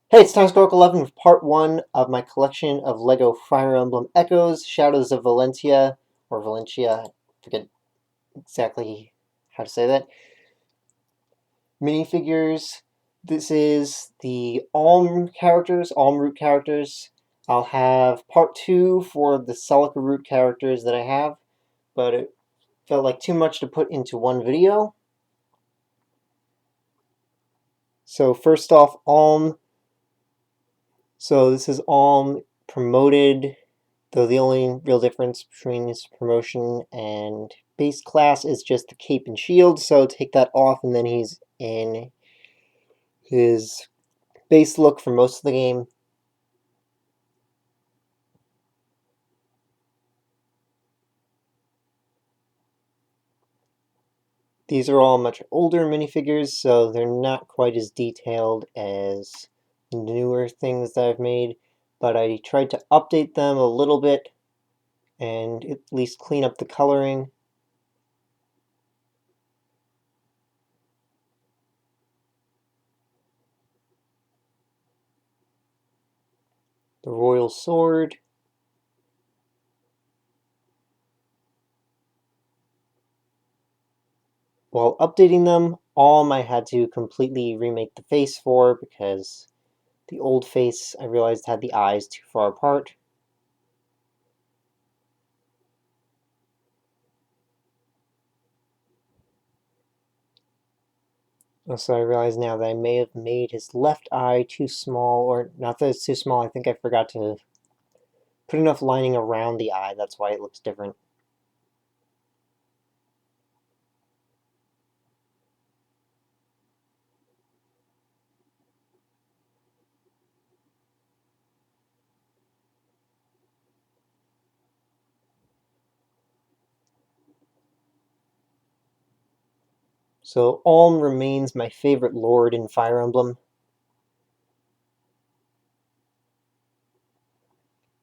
Hey, it's Time Squirrel 11 with part 1 of my collection of LEGO Fire Emblem Echoes, Shadows of Valentia, or Valentia, I forget exactly how to say that, minifigures. This is the Alm characters, Alm root characters. I'll have part 2 for the Celica root characters that I have, but it felt like too much to put into one video. So first off, Alm. So this is Alm promoted, though the only real difference between his promotion and base class is just the cape and shield, so take that off and then he's in his base look for most of the game. These are all much older minifigures, so they're not quite as detailed as the newer things that I've made, but I tried to update them a little bit and at least clean up the coloring. The Royal Sword. While updating them, I had to completely remake the face for because the old face, I realized, had the eyes too far apart. Also, I realize now that I may have made his left eye too small, or not that it's too small, I think I forgot to put enough lining around the eye, that's why it looks different. So Alm remains my favorite lord in Fire Emblem.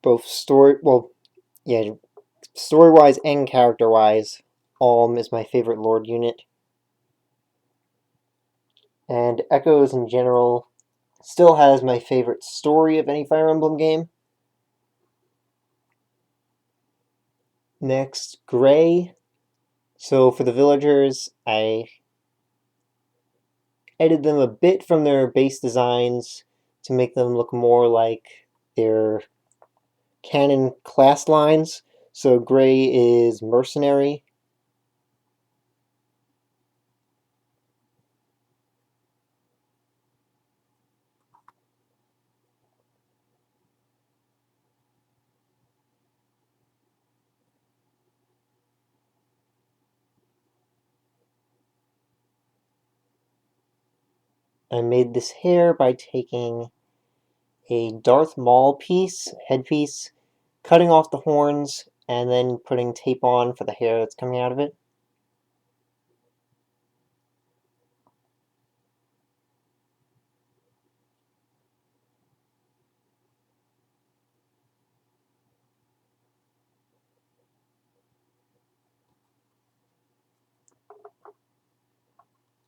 Both story-wise and character-wise, Alm is my favorite lord unit. And Echoes in general still has my favorite story of any Fire Emblem game. Next, Gray. So for the villagers, I edited them a bit from their base designs to make them look more like their canon class lines. So Gray is mercenary. I made this hair by taking a Darth Maul headpiece, cutting off the horns, and then putting tape on for the hair that's coming out of it.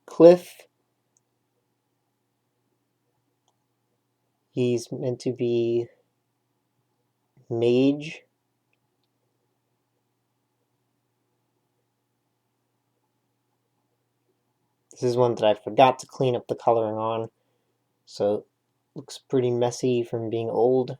Cliff, he's meant to be mage. This is one that I forgot to clean up the coloring on, so it looks pretty messy from being old.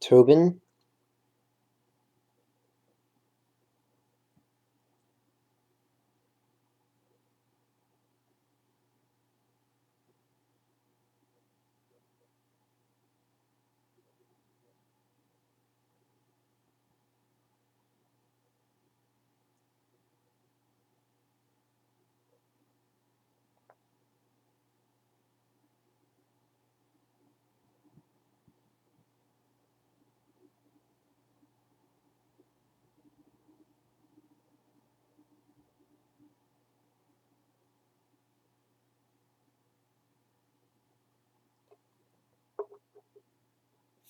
Tobin.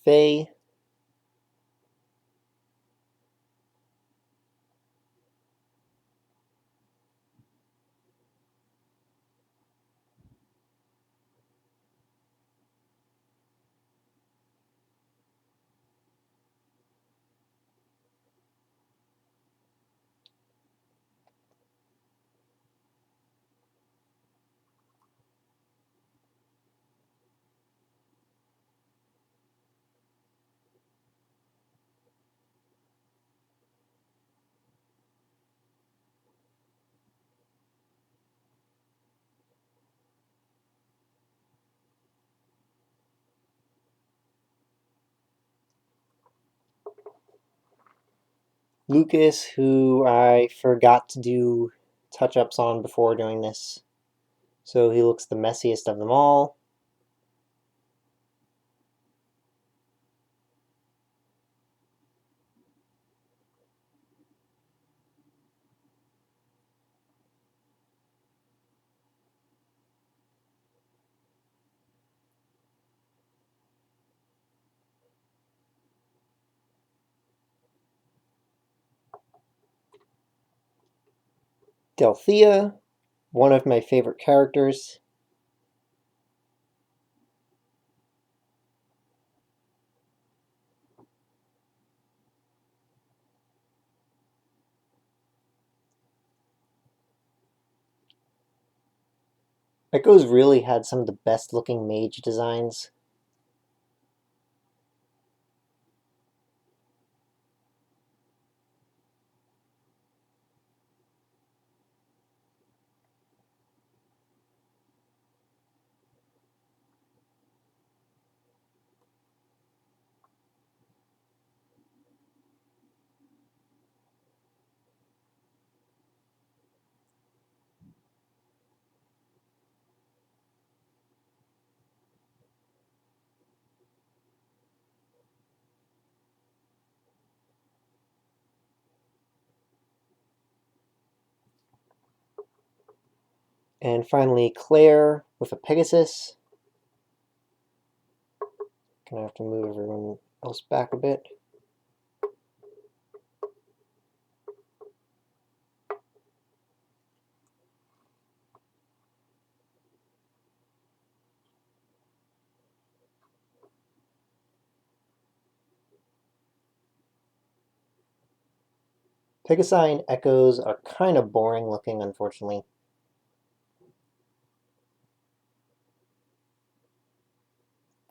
Faye. Lucas, who I forgot to do touch-ups on before doing this. So he looks the messiest of them all. Delthea, one of my favorite characters. Echo's really had some of the best looking mage designs. And finally, Claire with a Pegasus. Gonna have to move everyone else back a bit. Pegasi and Echoes are kind of boring looking, unfortunately.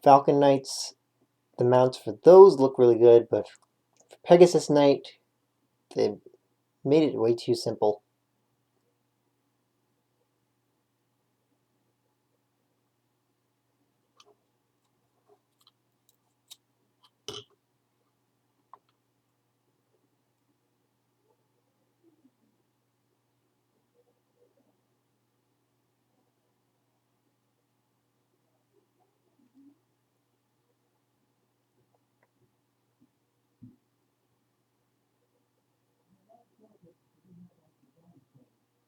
Falcon Knights, the mounts for those look really good, but for Pegasus Knight, they made it way too simple.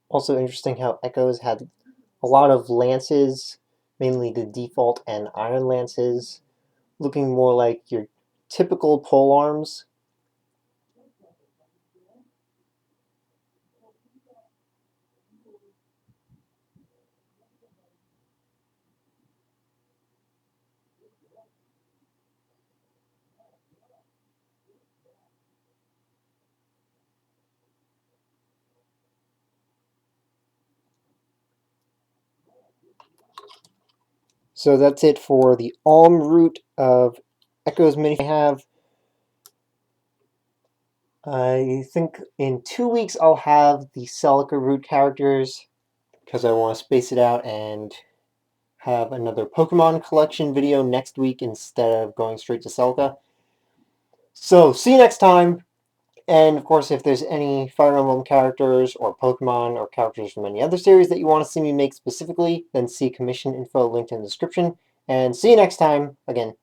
Also interesting how Echoes had a lot of lances, mainly the default and iron lances, looking more like your typical pole arms. So that's it for the Alm route of Echoes mini I have. I think in 2 weeks I'll have the Celica route characters because I want to space it out and have another Pokemon collection video next week instead of going straight to Celica. So see you next time. And of course, if there's any Fire Emblem characters or Pokemon or characters from any other series that you want to see me make specifically, then see commission info linked in the description. And see you next time. Again,